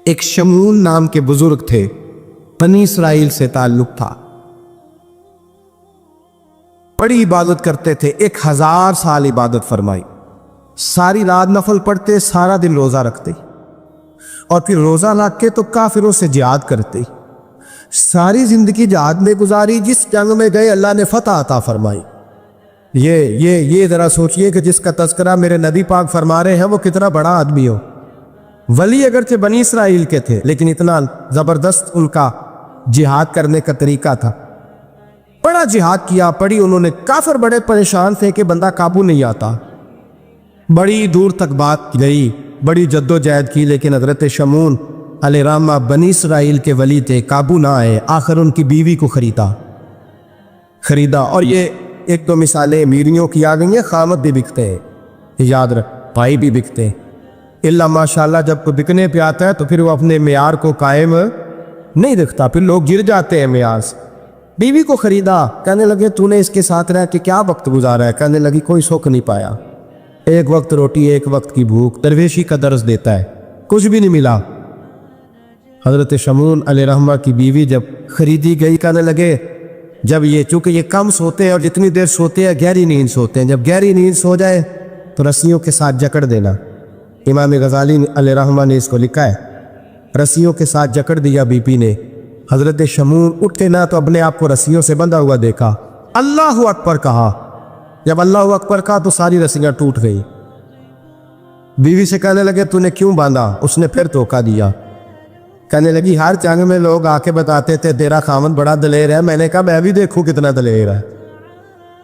ایک شمون نام کے بزرگ تھے، بنی اسرائیل سے تعلق تھا، بڑی عبادت کرتے تھے، 1000 سال عبادت فرمائی، ساری رات نفل پڑھتے، سارا دن روزہ رکھتے، اور پھر روزہ رکھ کے تو کافروں سے جہاد کرتے، ساری زندگی جہاد میں گزاری، جس جنگ میں گئے اللہ نے فتح عطا فرمائی۔ یہ ذرا سوچئے کہ جس کا تذکرہ میرے نبی پاک فرما رہے ہیں وہ کتنا بڑا آدمی ہو۔ ولی اگرچہ بنی اسرائیل کے تھے لیکن اتنا زبردست ان کا جہاد کرنے کا طریقہ تھا، بڑا جہاد کیا، پڑی انہوں نے، کافر بڑے پریشان تھے کہ بندہ قابو نہیں آتا، بڑی دور تک بات گئی، بڑی جد و جہد کی، لیکن حضرت شمون علیہ الرحمہ بنی اسرائیل کے ولی تھے، قابو نہ آئے، آخر ان کی بیوی کو خریدا۔ اور یہ ایک تو مثالیں امیریوں کی آ گئی ہیں، خامد بھی بکتے ہیں، یاد رکھ، بھائی بھی بکتے ہیں، اللہ ماشاءاللہ جب کوئی بکنے پہ آتا ہے تو پھر وہ اپنے معیار کو قائم نہیں رکھتا، پھر لوگ گر جاتے ہیں معیار سے۔ بیوی کو خریدا، کہنے لگے تو نے اس کے ساتھ رہ کے کیا وقت گزارا ہے؟ کہنے لگی کوئی سکھ نہیں پایا، ایک وقت روٹی ایک وقت کی بھوک، درویشی کا درس دیتا ہے، کچھ بھی نہیں ملا۔ حضرت شمون علیہ الرحمہ کی بیوی جب خریدی گئی، کہنے لگے جب چونکہ یہ کم سوتے ہیں اور جتنی دیر سوتے ہیں گہری نیند سوتے ہیں، جب گہری نیند سو جائے تو رسیوں کے ساتھ جکڑ دینا۔ امام غزالی علیہ الرحمہ نے اس کو لکھا ہے، رسیوں کے ساتھ جکڑ دیا بی پی نے، حضرت شمون اٹھے نہ تو اپنے آپ کو رسیوں سے بندھا ہوا دیکھا، اللہ اکبر کہا، جب اللہ اکبر کہا تو ساری رسیاں ٹوٹ گئی۔ بیوی سے کہنے لگے تو نے کیوں باندھا؟ اس نے پھر دھوکہ دیا، کہنے لگی ہر جنگ میں لوگ آ کے بتاتے تھے تیرا خامن بڑا دلیر ہے، میں نے کہا میں بھی دیکھوں کتنا دلیر ہے۔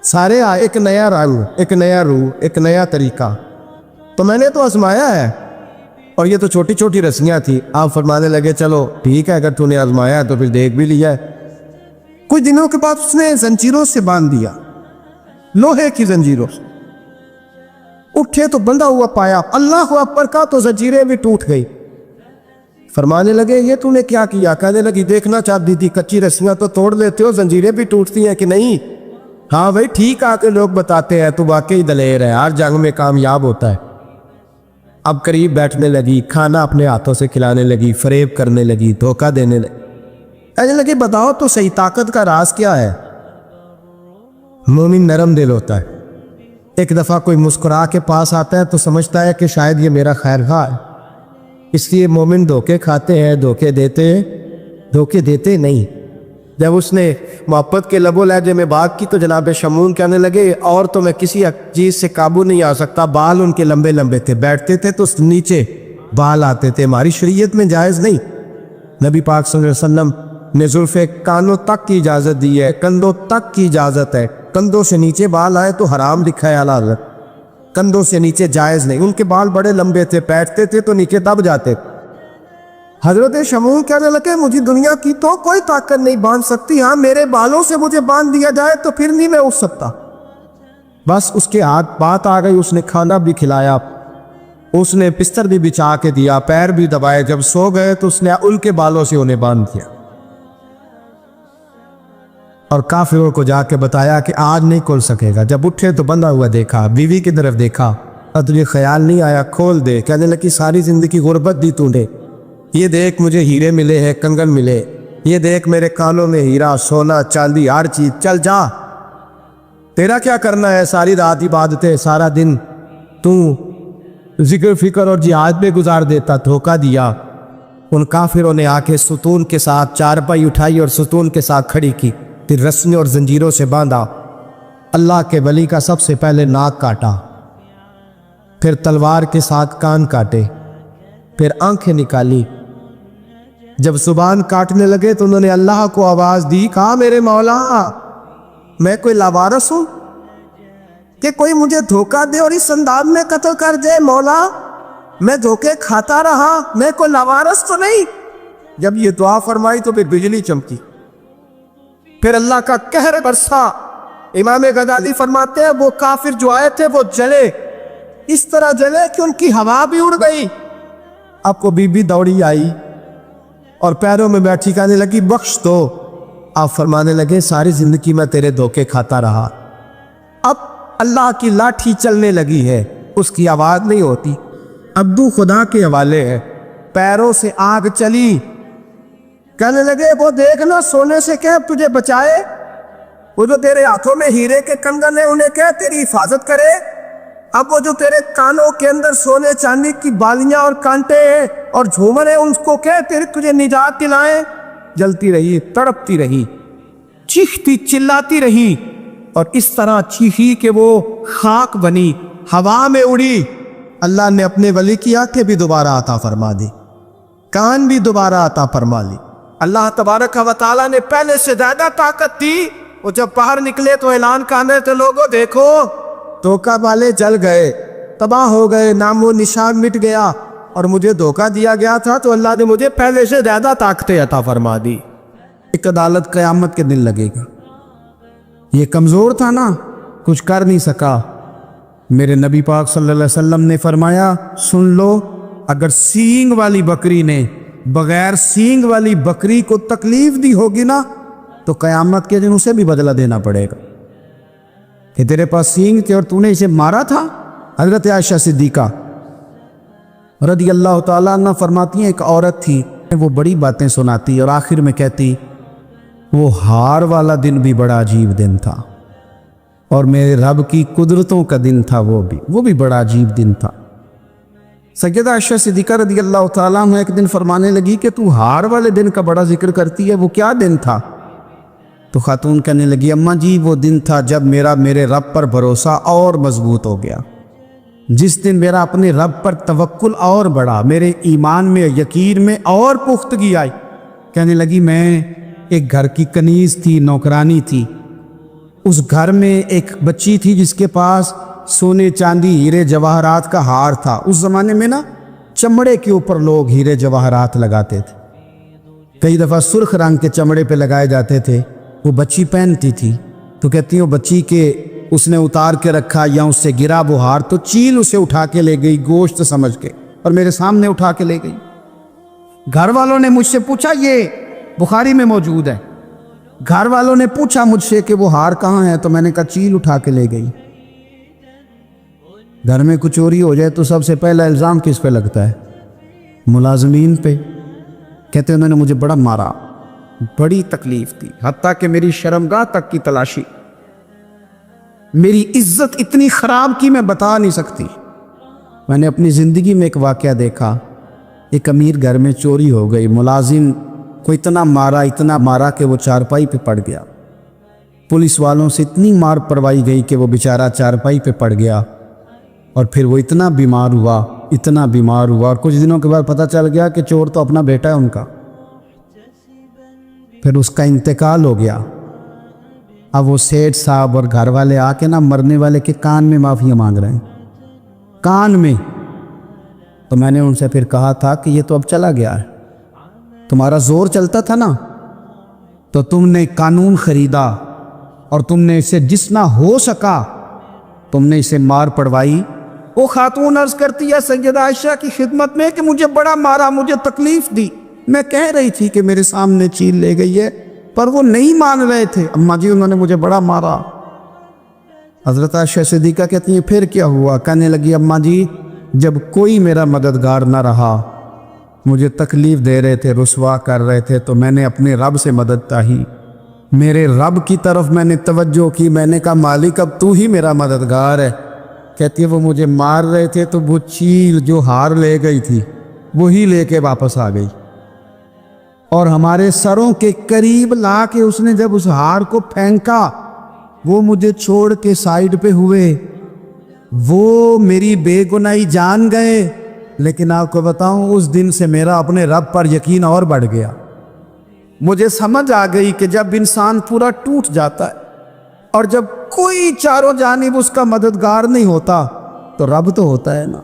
سارے آئے، ایک نیا رنگ، ایک نیا روح، ایک نیا طریقہ، تو میں نے تو آزمایا ہے، اور یہ تو چھوٹی چھوٹی رسیاں تھیں۔ آپ فرمانے لگے چلو ٹھیک ہے، اگر تو نے آزمایا ہے تو پھر دیکھ بھی لیا ہے۔ کچھ دنوں کے بعد اس نے زنجیروں سے باندھ دیا، لوہے کی زنجیروں سے، اٹھے تو بندھا ہوا پایا، اللہ اکبر کا تو زنجیریں بھی ٹوٹ گئی۔ فرمانے لگے یہ تو نے کیا کیا؟ کہنے لگی دیکھنا چاہتی تھی، کچی رسیاں تو توڑ لیتے ہو، زنجیریں بھی ٹوٹتی ہیں کہ نہیں؟ ہاں بھائی ٹھیک آ کے لوگ بتاتے ہیں تو واقعی دلیر ہے، ہر جنگ میں کامیاب ہوتا ہے۔ اب قریب بیٹھنے لگی، کھانا اپنے ہاتھوں سے کھلانے لگی، فریب کرنے لگی، دھوکہ دینے لگی۔ کہنے لگی بتاؤ تو صحیح طاقت کا راز کیا ہے؟ مومن نرم دل ہوتا ہے، ایک دفعہ کوئی مسکرا کے پاس آتا ہے تو سمجھتا ہے کہ شاید یہ میرا خیر خواہ ہے، اس لیے مومن دھوکے کھاتے ہیں، دھوکے دیتے نہیں۔ جب اس نے محبت کے لب و لہجے میں بات کی تو جناب شمون کہنے لگے اور تو میں کسی چیز سے قابو نہیں آ سکتا، بال ان کے لمبے لمبے تھے، بیٹھتے تھے تو نیچے بال آتے تھے، ہماری شریعت میں جائز نہیں۔ نبی پاک صلی اللہ علیہ وسلم نے زلف کانوں تک کی اجازت دی ہے، کندھوں تک کی اجازت ہے، کندھوں سے نیچے بال آئے تو حرام لکھا ہے اعلیٰ حضرت، کندھوں سے نیچے جائز نہیں۔ ان کے بال بڑے لمبے تھے، بیٹھتے تھے تو نیچے دب جاتے۔ حضرت شمون کہنے لگے مجھے دنیا کی تو کوئی طاقت نہیں باندھ سکتی، ہاں میرے بالوں سے مجھے باندھ دیا جائے تو پھر نہیں میں اٹھ سکتا۔ بس اس کے ہاتھ بات آ گئی، اس نے کھانا بھی کھلایا، اس نے بستر بھی بچھا کے دیا، پیر بھی دبائے، جب سو گئے تو اس نے ان کے بالوں سے انہیں باندھ دیا، اور کافروں کو جا کے بتایا کہ آج نہیں کھل سکے گا۔ جب اٹھے تو بندھا ہوا دیکھا، بیوی کی طرف دیکھا، تجھے خیال نہیں آیا کھول دے؟ کہنے لگی ساری زندگی غربت دی تو نے، یہ دیکھ مجھے ہیرے ملے ہیں، کنگن ملے، یہ دیکھ میرے کانوں میں ہیرا، سونا، چاندی، ہر چیز، چل جا، تیرا کیا کرنا ہے؟ ساری رات عبادتیں، سارا دن تو ذکر فکر اور جہاد میں گزار دیتا، دھوکہ دیا۔ ان کافروں نے آ کے ستون کے ساتھ چارپائی اٹھائی اور ستون کے ساتھ کھڑی کی، پھر رسیوں اور زنجیروں سے باندھا، اللہ کے ولی کا سب سے پہلے ناک کاٹا، پھر تلوار کے ساتھ کان کاٹے، پھر آنکھیں نکالی۔ جب زبان کاٹنے لگے تو انہوں نے اللہ کو آواز دی، کہا میرے مولا میں کوئی لاوارث ہوں کہ کوئی مجھے دھوکہ دے اور اس انداز میں قتل کر جائے؟ مولا میں دھوکے کھاتا رہا، میں کوئی لاوارث تو نہیں۔ جب یہ دعا فرمائی تو پھر بجلی چمکی، پھر اللہ کا قہر برسا۔ امام غزالی فرماتے ہیں وہ کافر جو آئے تھے وہ جلے، اس طرح جلے کہ ان کی ہوا بھی اڑ گئی۔ اب کو بی بی دوڑی آئی اور پیروں میں بیٹھی، کہنے لگی بخش دو۔ آپ فرمانے لگے ساری زندگی میں تیرے دھوکے کھاتا رہا، اب اللہ کی لاٹھی چلنے لگی ہے، اس کی آواز نہیں ہوتی، ابو خدا کے حوالے ہے، पैरों से आग चली। कहने लगे वो देखना सोने से क्या तुझे बचाए, वो जो तेरे हाथों में हीरे के कंगन है उन्हें क्या तेरी हिफाजत करे, अब वो जो तेरे कानों के अंदर सोने चांदी की बालियां और कांटे हैं और झूमर है उनको क्या तेरे तुझे निजात दिलाए। जलती रही, तड़पती रही, चीखती चिल्लाती रही और इस तरह चीखी कि वो खाक बनी, हवा में उड़ी। अल्लाह ने अपने वली की आंखें भी दोबारा अता फरमा दी, कान भी दोबारा अता फरमा ली। अल्लाह तबारक व तआला ने पहले से ज्यादा ताकत दी। वो जब बाहर निकले तो ऐलान करने थे, लोगों देखो धोखा वाले जल गए, तबाह हो गए, नामो निशान मिट गया और मुझे धोखा दिया गया था तो अल्लाह ने मुझे पहले से ज्यादा ताकतें अता फरमा दी। एक अदालत क़यामत के दिन लगेगा। ये कमज़ोर था ना, कुछ कर नहीं सका। मेरे नबी पाक सल्लल्लाहु अलैहि वसल्लम ने फरमाया, सुन लो, अगर सींग वाली बकरी ने बगैर सींग वाली बकरी को तकलीफ दी होगी ना तो क़यामत के दिन उसे भी बदला देना पड़ेगा कि तेरे पास सींग थे और तूने इसे मारा था। हज़रत आयशा सिद्दीक़ा रज़ी अल्लाह ताला अन्हा फरमाती हैं, एक औरत थी, वो बड़ी बातें सुनाती और आखिर में कहती, वो हार वाला दिन भी बड़ा अजीब दिन था और मेरे रब की कुदरतों का दिन था, वो भी बड़ा अजीब दिन था। सैयदा आयशा सिद्दीक़ा रज़ी अल्लाह ताला अन्हा एक दिन फरमाने लगी कि तू हार वाले दिन का बड़ा जिक्र करती है, वो क्या दिन था? तो खातून कहने लगी, अम्मा जी वो दिन था जब मेरे रब पर भरोसा और मजबूत हो गया, जिस दिन मेरा अपने रब पर तवक्कुल और बढ़ा, मेरे ईमान में यकीन में और पुख्तगी आई। कहने लगी, मैं एक घर की कनीज थी, नौकरानी थी, उस घर में एक बच्ची थी जिसके पास सोने चांदी हीरे जवाहरात का हार था। उस जमाने में ना चमड़े के ऊपर लोग हीरे जवाहरात लगाते थे, कई दफ़ा सुर्ख रंग के चमड़े पे लगाए जाते थे। वो बच्ची पहनती थी तो कहती है वो बच्ची के उसने उतार के रखा या उससे गिरा वो हार तो चील उसे उठा के ले गई गोश्त समझ के और मेरे सामने उठा के ले गई। घर वालों ने मुझसे पूछा, ये बुखारी में मौजूद है, घर वालों ने पूछा मुझसे कि वो हार कहाँ है, तो मैंने कहा चील उठा के ले गई। घर में कुछ चोरी हो जाए तो सबसे पहला इल्ज़ाम किस पे लगता है? मुलाजमीन पे। कहते उन्होंने मुझे बड़ा मारा, बड़ी तकलीफ थी, हत्ता कि मेरी शर्मगाह तक की तलाशी, मेरी इज्जत इतनी ख़राब की मैं बता नहीं सकती। मैंने अपनी ज़िंदगी में एक वाक़या देखा, एक अमीर घर में चोरी हो गई, मुलाजिम को इतना मारा कि वो चारपाई पे पड़ गया। पुलिस वालों से इतनी मार पड़वाई गई कि वो बेचारा चारपाई पे पड़ गया और फिर वो इतना बीमार हुआ और कुछ दिनों के बाद पता चल गया कि चोर तो अपना बेटा है उनका। फिर उसका इंतकाल हो गया। अब वो सेठ साहब और घर वाले आके ना मरने वाले के कान में माफ़ी मांग रहे हैं, कान में। तो मैंने उनसे फिर कहा था कि ये तो अब चला गया है, तुम्हारा जोर चलता था ना तो तुमने कानून खरीदा और तुमने इसे जितना हो सका तुमने इसे मार पड़वाई। वो खातून अर्ज करती है सैयदा आयशा की खिदमत में कि मुझे बड़ा मारा, मुझे तकलीफ दी। मैं कह रही थी कि मेरे सामने चील ले गई है पर वो नहीं मान रहे थे। अम्मा जी उन्होंने मुझे बड़ा मारा। हज़रत आयशा सिद्दीक़ा कहती हैं फिर क्या हुआ? कहने लगी, अम्मा जी जब कोई मेरा मददगार ना रहा, मुझे तकलीफ़ दे रहे थे, रुसवा कर रहे थे, तो मैंने अपने रब से मदद चाही, मेरे रब की तरफ मैंने तवज्जो की। मैंने कहा मालिक अब तू ही मेरा मददगार है। कहती है वो मुझे मार रहे थे तो वो चील जो हार ले गई थी वही लेके वापस आ गई और हमारे सरों के करीब ला के उसने जब उस हार को फेंका, वो मुझे छोड़ के साइड पे हुए, वो मेरी बेगुनाही जान गए। लेकिन आपको बताऊं उस दिन से मेरा अपने रब पर यकीन और बढ़ गया। मुझे समझ आ गई कि जब इंसान पूरा टूट जाता है और जब कोई चारों जानिब उसका मददगार नहीं होता तो रब तो होता है ना,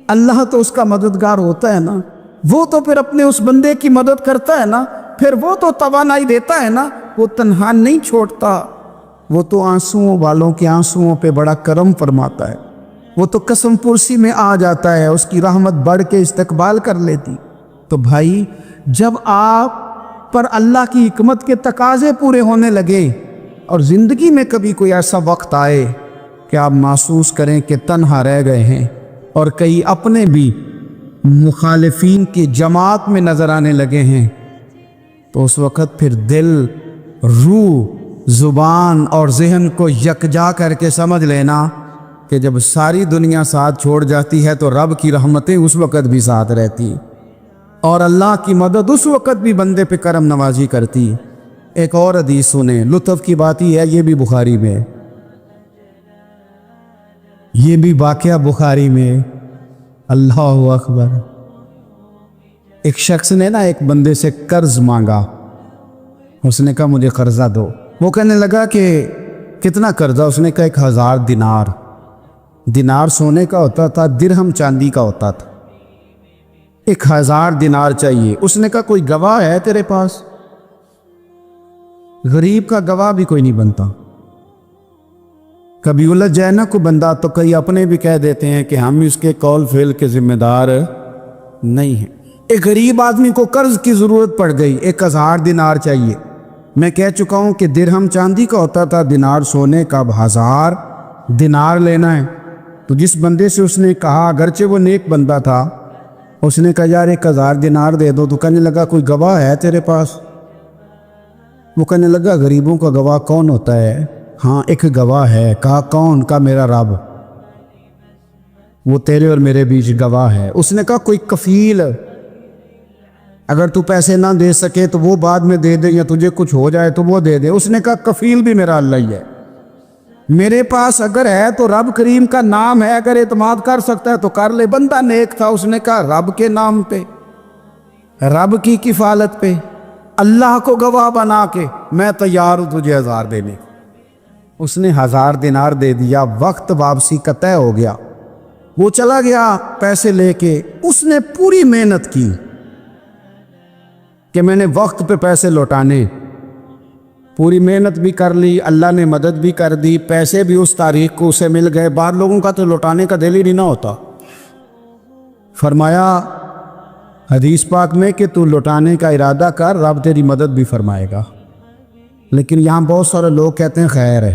अल्लाह तो उसका मददगार होता है ना, वो तो फिर अपने उस बंदे की मदद करता है ना, फिर वो तो तवानाई देता है ना, वो तन्हा नहीं छोड़ता, वो तो आंसुओं वालों के आंसुओं पे बड़ा करम फरमाता है, वो तो कसम पुरसी में आ जाता है, उसकी रहमत बढ़ के इस्तकबाल कर लेती। तो भाई जब आप पर अल्लाह की हिकमत के तकाजे पूरे होने लगे और ज़िंदगी में कभी कोई ऐसा वक्त आए कि आप महसूस करें कि तन्हा रह गए हैं और कई अपने भी मुखालिफिन की जमात में नजर आने लगे हैं, तो उस वक़्त फिर दिल, रूह, ज़ुबान और जहन को यकजा करके समझ लेना कि जब सारी दुनिया साथ छोड़ जाती है तो रब की रहमतें उस वक़्त भी साथ रहती और अल्लाह की मदद उस वक़्त भी बंदे पे करम नवाजी करती। एक और हदीस सुने, लुत्फ़ की बात ही है, ये भी बुखारी में है, ये भी वाक़या बुखारी में। अल्लाहु अकबर। एक शख्स ने ना एक बंदे से कर्ज मांगा, उसने कहा मुझे कर्जा दो। वो कहने लगा कि कितना कर्जा? उसने कहा 1000 दिनार। दिनार सोने का होता था, दिरहम चांदी का होता था। 1000 दिनार चाहिए। उसने कहा कोई गवाह है तेरे पास? गरीब का गवाह भी कोई नहीं बनता। कभी उलझ जाए ना कोई बंदा तो कई अपने भी कह देते हैं कि हम इसके कौल फेल के जिम्मेदार नहीं हैं। एक गरीब आदमी को कर्ज की ज़रूरत पड़ गई, 1000 दिनार चाहिए। मैं कह चुका हूं कि दिरहम चांदी का होता था, दिनार सोने का। 1000 दिनार लेना है। तो जिस बंदे से उसने कहा, अगरचे वो नेक बंदा था, उसने कहा यार 1000 दिनार दे दो। तो कहने लगा कोई गवाह है तेरे पास? वो कहने लगा गरीबों का गवाह कौन होता है? हाँ एक गवाह है। कहा कौन? का मेरा रब, वो तेरे और मेरे बीच गवाह है। उसने कहा कोई कफील, अगर तू पैसे ना दे सके तो वो बाद में दे दे, या तुझे कुछ हो जाए तो वो दे दे। उसने कहा कफील भी मेरा अल्लाह ही है। मेरे पास अगर है तो रब करीम का नाम है, अगर एतमाद कर सकता है तो कर ले। बंदा नेक था, उसने कहा रब के नाम पे, रब की किफालत पे, अल्लाह को गवाह बना के मैं तैयार हूं तुझे 1000 देने। उसने 1000 दिनार दे दिया। वक्त वापसी का तय हो गया। वो चला गया पैसे लेके। उसने पूरी मेहनत की कि मैंने वक्त पे पैसे लौटाने, पूरी मेहनत भी कर ली, अल्लाह ने मदद भी कर दी, पैसे भी उस तारीख को उसे मिल गए। बाद लोगों का तो लौटाने का दिल ही नहीं ना होता। फरमाया हदीस पाक में कि तू लौटाने का इरादा कर, रब तेरी मदद भी फरमाएगा। लेकिन यहाँ बहुत सारे लोग कहते हैं खैर है,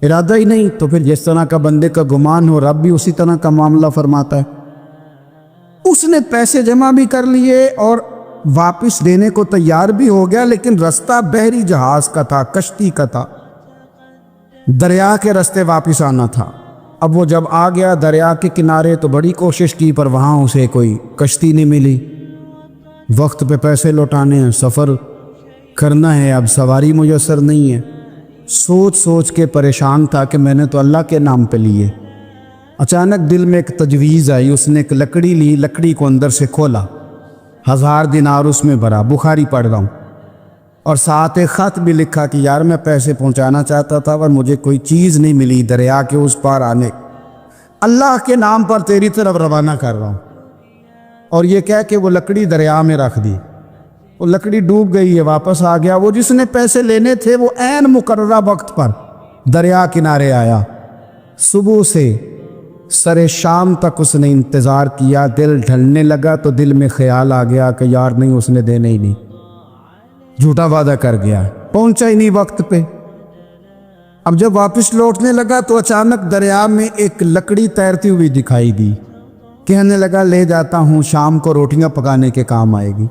इरादा ही नहीं। तो फिर जिस तरह का बंदे का गुमान हो, रब भी उसी तरह का मामला फरमाता है। उसने पैसे जमा भी कर लिए और वापस देने को तैयार भी हो गया, लेकिन रास्ता बहरी जहाज का था, कश्ती का था, दरिया के रास्ते वापस आना था। अब वो जब आ गया दरिया के किनारे तो बड़ी कोशिश की, पर वहाँ उसे कोई कश्ती नहीं मिली। वक्त पे पैसे लौटाने हैं, सफ़र करना है, अब सवारी मुयसर नहीं है। सोच सोच के परेशान था कि मैंने तो अल्लाह के नाम पे लिए। अचानक दिल में एक तजवीज़ आई। उसने एक लकड़ी ली, लकड़ी को अंदर से खोला, 1000 दिनार उसमें भरा। बुखारी पढ़ रहा हूँ। और साथ एक ख़त भी लिखा कि यार मैं पैसे पहुँचाना चाहता था पर मुझे कोई चीज़ नहीं मिली, दरिया के उस पार आने, अल्लाह के नाम पर तेरी तरफ रवाना कर रहा हूँ। और ये कह के वो लकड़ी दरिया में रख दी। वो लकड़ी डूब गई है, वापस आ गया। वो जिसने पैसे लेने थे वो ऐन मुकर्ररा वक्त पर दरिया किनारे आया। सुबह से सरे शाम तक उसने इंतज़ार किया। दिल ढलने लगा तो दिल में ख्याल आ गया कि यार नहीं, उसने देने ही नहीं, झूठा वादा कर गया, पहुंचा ही नहीं वक्त पे। अब जब वापस लौटने लगा तो अचानक दरिया में एक लकड़ी तैरती हुई दिखाई दी। कहने लगा ले जाता हूँ, शाम को रोटियां पकाने के काम आएगी,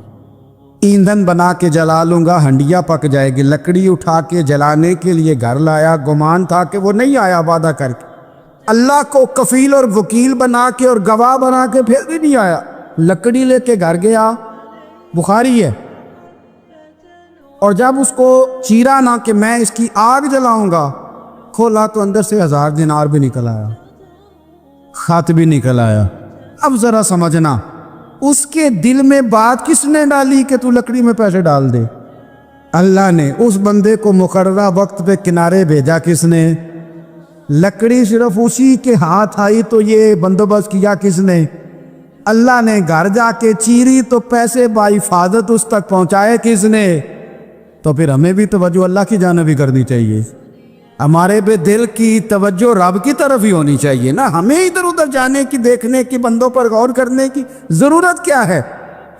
ईंधन बना के जला लूंगा, हंडिया पक जाएगी। लकड़ी उठा के जलाने के लिए घर लाया। गुमान था कि वो नहीं आया वादा करके। अल्लाह को कफील और वकील बना के और गवाह बना के फिर भी नहीं आया। लकड़ी लेके घर गया, बुखारी है। और जब उसको चीरा ना कि मैं इसकी आग जलाऊंगा, खोला तो अंदर से 1000 दिनार भी निकल आया, खत भी निकल आया। अब जरा समझना, उसके दिल में बात किसने डाली कि तू लकड़ी में पैसे डाल दे? अल्लाह ने। उस बंदे को मुकर्ररा वक्त पे किनारे भेजा किसने? लकड़ी सिर्फ उसी के हाथ आई तो ये बंदोबस्त किया किसने? अल्लाह ने। घर जाके चीरी तो पैसे बाहिफाजत उस तक पहुंचाए किसने? तो फिर हमें भी तवज्जो अल्लाह की जानिब भी करनी चाहिए। हमारे पे दिल की तवज्जो रब की तरफ ही होनी चाहिए ना। हमें इधर उधर जाने की, देखने की, बंदों पर गौर करने की ज़रूरत क्या है?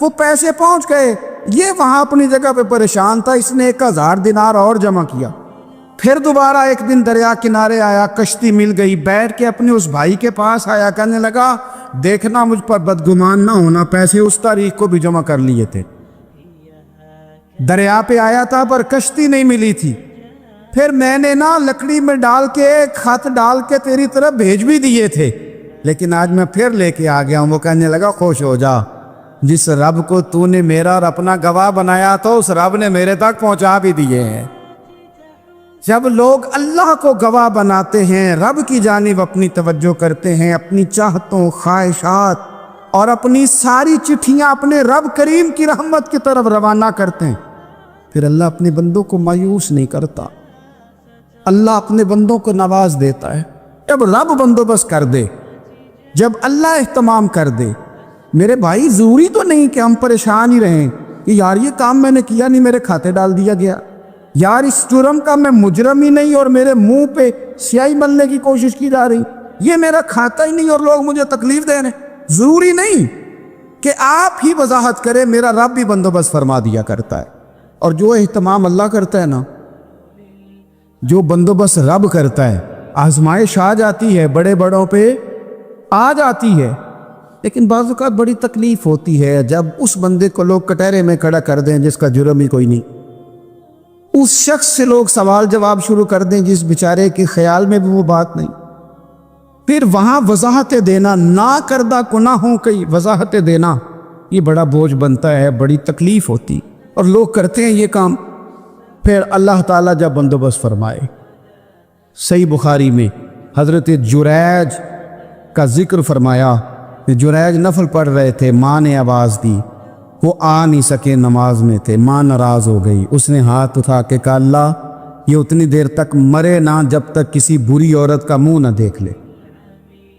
वो पैसे पहुंच गए, ये वहाँ अपनी जगह पे परेशान था। इसने 1000 दिनार और जमा किया। फिर दोबारा एक दिन दरिया किनारे आया, कश्ती मिल गई, बैठ के अपने उस भाई के पास आया। कहने लगा دیکھنا مجھ پر بدگمان نہ ہونا، پیسے اس تاریخ کو بھی جمع کر لیے تھے۔ دریا پہ آیا تھا پر کشتی نہیں ملی تھی، پھر میں نے نا لکڑی میں ڈال کے ایک خط ڈال کے تیری طرف بھیج بھی دیے تھے، لیکن آج میں پھر لے کے آ گیا ہوں۔ وہ کہنے لگا خوش ہو جا، جس رب کو تو نے میرا اور اپنا گواہ بنایا تو اس رب نے میرے تک پہنچا بھی دیے ہیں۔ جب لوگ اللہ کو گواہ بناتے ہیں، رب کی جانب اپنی توجہ کرتے ہیں، اپنی چاہتوں، خواہشات اور اپنی ساری چٹھیاں اپنے رب کریم کی رحمت کی طرف روانہ کرتے ہیں، پھر اللہ اپنے بندوں کو مایوس نہیں کرتا، اللہ اپنے بندوں کو نواز دیتا ہے۔ جب رب بندوبست کر دے، جب اللہ اہتمام کر دے، میرے بھائی ضروری تو نہیں کہ ہم پریشان ہی رہیں کہ یار یہ کام میں نے کیا نہیں، میرے کھاتے ڈال دیا گیا، یار اس جرم کا میں مجرم ہی نہیں اور میرے منہ پہ سیاہی ملنے کی کوشش کی جا رہی، یہ میرا کھاتا ہی نہیں اور لوگ مجھے تکلیف دے رہے ہیں۔ ضروری نہیں کہ آپ ہی وضاحت کریں، میرا رب بھی بندوبست فرما دیا کرتا ہے۔ اور جو اہتمام اللہ کرتا ہے نا، جو بندوبست رب کرتا ہے، آزمائش آ جاتی ہے، بڑے بڑوں پہ آ جاتی ہے، لیکن بعض اوقات بڑی تکلیف ہوتی ہے جب اس بندے کو لوگ کٹہرے میں کھڑا کر دیں جس کا جرم ہی کوئی نہیں، اس شخص سے لوگ سوال جواب شروع کر دیں جس بیچارے کے خیال میں بھی وہ بات نہیں، پھر وہاں وضاحتیں دینا، نہ کردہ گناہوں کی وضاحتیں دینا، یہ بڑا بوجھ بنتا ہے، بڑی تکلیف ہوتی، اور لوگ کرتے ہیں یہ کام۔ پھر اللہ تعالیٰ جب بندوبست فرمائے، صحیح بخاری میں حضرت جریج کا ذکر فرمایا، جریج نفل پڑھ رہے تھے، ماں نے آواز دی، وہ آ نہیں سکے، نماز میں تھے، ماں ناراض ہو گئی، اس نے ہاتھ اٹھا کے کہا اللہ یہ اتنی دیر تک مرے نہ جب تک کسی بری عورت کا منہ نہ دیکھ لے۔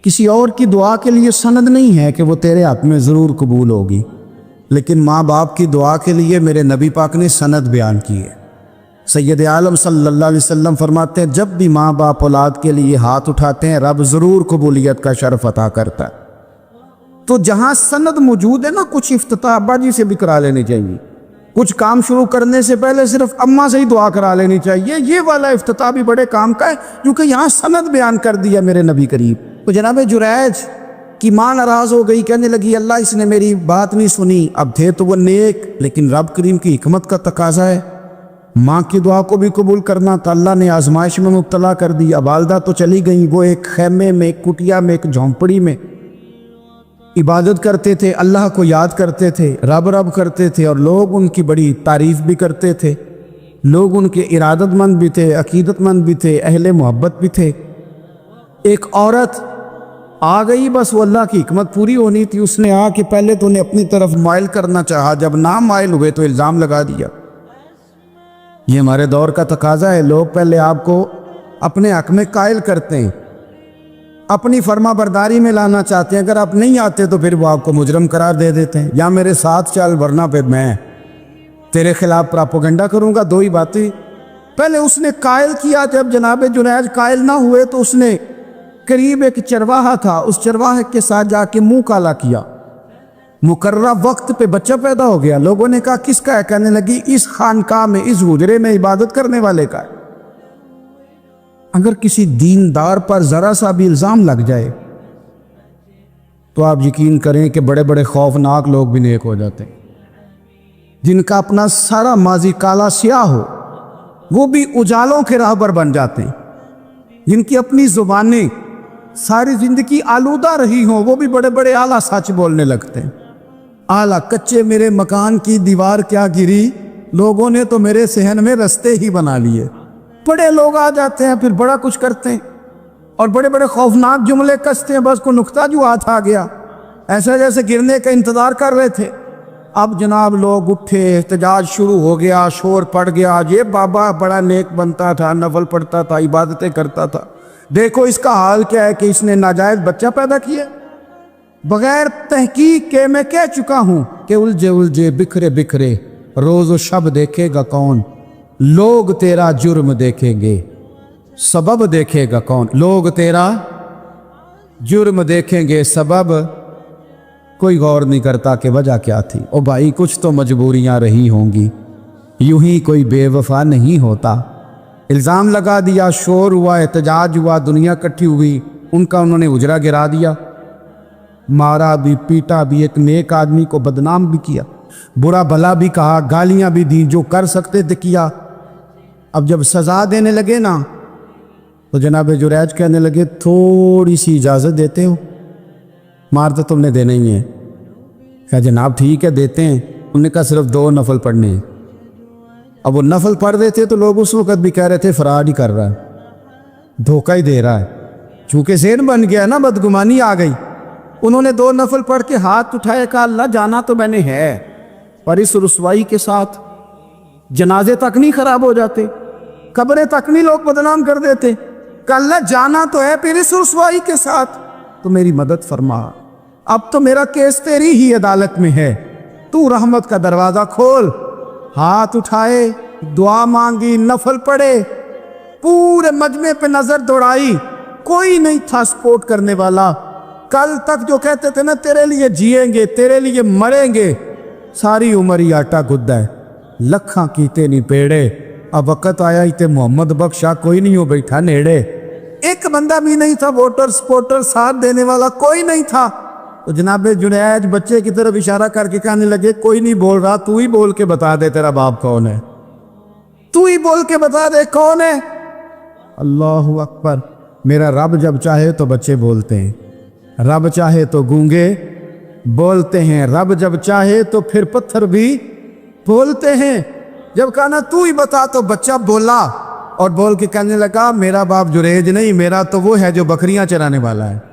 کسی اور کی دعا کے لیے سند نہیں ہے کہ وہ تیرے ہاتھ میں ضرور قبول ہوگی، لیکن ماں باپ کی دعا کے لیے میرے نبی پاک نے سند بیان کی ہے۔ سید عالم صلی اللہ علیہ وسلم فرماتے ہیں جب بھی ماں باپ اولاد کے لیے ہاتھ اٹھاتے ہیں رب ضرور قبولیت کا شرف عطا کرتا ہے۔ تو جہاں سند موجود ہے نا، کچھ افتتاح ابا جی سے بھی کرا لینی چاہیے، کچھ کام شروع کرنے سے پہلے صرف اماں سے ہی دعا کرا لینی چاہیے، یہ والا افتتاح بھی بڑے کام کا ہے کیونکہ یہاں سند بیان کر دیا میرے نبی کریم۔ تو جناب جریج کی ماں ناراض ہو گئی، کہنے لگی اللہ اس نے میری بات نہیں سنی، اب تھے تو وہ نیک، لیکن رب کریم کی حکمت کا تقاضا ہے ماں کی دعا کو بھی قبول کرنا، تو اللہ نے آزمائش میں مبتلا کر دی۔ اب والدہ تو چلی گئیں، وہ ایک خیمے میں، ایک کٹیا میں، ایک جھونپڑی میں عبادت کرتے تھے، اللہ کو یاد کرتے تھے، رب رب کرتے تھے، اور لوگ ان کی بڑی تعریف بھی کرتے تھے، لوگ ان کے ارادت مند بھی تھے، عقیدت مند بھی تھے، اہل محبت بھی تھے۔ ایک عورت آ گئی، بس وہ اللہ کی حکمت پوری ہونی تھی، اس نے آ کے پہلے تو انہیں اپنی طرف مائل کرنا چاہا، جب نہ مائل ہوئے تو الزام لگا دیا۔ یہ ہمارے دور کا تقاضا ہے، لوگ پہلے آپ کو اپنے حق میں قائل کرتے ہیں، اپنی فرما برداری میں لانا چاہتے ہیں، اگر آپ نہیں آتے تو پھر وہ آپ کو مجرم قرار دے دیتے ہیں، یا میرے ساتھ چل ورنہ پہ میں تیرے خلاف پراپوگنڈا کروں گا۔ دو ہی باتیں، پہلے اس نے قائل کیا، جب جناب جنیج قائل نہ ہوئے تو اس نے قریب ایک چرواہا تھا، اس چرواہے کے ساتھ جا کے منہ کالا کیا، مقررہ وقت پہ بچہ پیدا ہو گیا۔ لوگوں نے کہا کس کا ہے؟ کہنے لگی اس خانقاہ میں، اس حجرے میں عبادت کرنے والے کا ہے۔ اگر کسی دیندار پر ذرا سا بھی الزام لگ جائے تو آپ یقین کریں کہ بڑے بڑے خوفناک لوگ بھی نیک ہو جاتے ہیں، جن کا اپنا سارا ماضی کالا سیاہ ہو وہ بھی اجالوں کے راہبر بن جاتے ہیں، جن کی اپنی زبانیں ساری زندگی آلودہ رہی ہوں وہ بھی بڑے بڑے اعلیٰ سچ بولنے لگتے ہیں۔ اعلیٰ کچے میرے مکان کی دیوار کیا گری، لوگوں نے تو میرے صحن میں رستے ہی بنا لیے۔ بڑے لوگ آ جاتے ہیں، پھر بڑا کچھ کرتے ہیں اور بڑے بڑے خوفناک جملے کستے ہیں، بس کو نقطہ جو ہاتھ آ گیا ایسا جیسے گرنے کا انتظار کر رہے تھے۔ اب جناب لوگ اٹھے، احتجاج شروع ہو گیا، شور پڑ گیا، یہ بابا بڑا نیک بنتا تھا، نفل پڑھتا تھا، عبادتیں کرتا تھا، دیکھو اس کا حال کیا ہے کہ اس نے ناجائز بچہ پیدا کیا۔ بغیر تحقیق کے میں کہہ چکا ہوں کہ الجھے الجھے بکھرے بکھرے روز و شب دیکھے گا کون، لوگ تیرا جرم دیکھیں گے سبب دیکھے گا کون، لوگ تیرا جرم دیکھیں گے سبب کوئی غور نہیں کرتا کہ وجہ کیا تھی۔ او بھائی کچھ تو مجبوریاں رہی ہوں گی، یوں ہی کوئی بے وفا نہیں ہوتا۔ الزام لگا دیا، شور ہوا، احتجاج ہوا، دنیا کٹھی ہوئی، ان کا انہوں نے اجرا گرا دیا۔ मारा भी, पीटा भी, एक नेक आदमी को बदनाम भी किया, बुरा भला भी कहा, गालियां भी दी, जो कर सकते थे किया। अब जब सजा देने लगे ना तो जनाब जुरैज कहने लगे थोड़ी सी इजाज़त देते हो, मार तो तुमने देना ही है। कहा जनाब ठीक है देते हैं। उन्होंने कहा सिर्फ 2 नफल पढ़ने हैं। अब वो नफल पढ़ रहे थे तो लोग उस वक़्त भी कह रहे थे फराड ही कर रहा है, धोखा ही दे रहा है। चूँकि ज़हन बन गया ना, बदगुमानी आ गई। उन्होंने 2 नफल पढ़ के हाथ उठाया, कहा अल्लाह जाना तो मैंने है, पर इस रुसवाई के साथ जनाजे तक नहीं खराब हो जाते, कब्रें तक नहीं लोग बदनाम कर देते। कहा अल्लाह जाना तो है, फिर इस रुसवाई के साथ तो मेरी मदद फरमा। अब तो मेरा केस तेरी ही अदालत में है, तू रहमत का दरवाज़ा खोल। हाथ उठाए, दुआ मांगी, नफल पढ़े, पूरे मजमे पे नजर दौड़ाई, कोई नहीं था सपोर्ट करने वाला। कल तक जो कहते थे ना तेरे लिए जिएंगे, तेरे लिए मरेंगे, सारी उम्र ही आटा गुद्दा है, लखा कीते नहीं पेड़े। अब वक़्त आया इते मोहम्मद बख्शा कोई नहीं हो बैठा नेड़े। एक बंदा भी नहीं था, वोटर सपोर्टर साथ देने वाला कोई नहीं था। तो जनाब जुनैद बच्चे की तरफ इशारा करके कहने लगे कोई नहीं बोल रहा, तू ही बोल के बता दे तेरा बाप कौन है, तू ही बोल के बता दे कौन है। अल्लाहु अकबर। मेरा रब जब चाहे तो बच्चे बोलते हैं, रब चाहे तो गूंगे बोलते हैं, रब जब चाहे तो फिर पत्थर भी बोलते हैं। जब कहा ना तू ही बता तो बच्चा बोला और बोल के कहने लगा मेरा बाप जुरैज नहीं, मेरा तो वो है जो बकरियां चराने वाला है।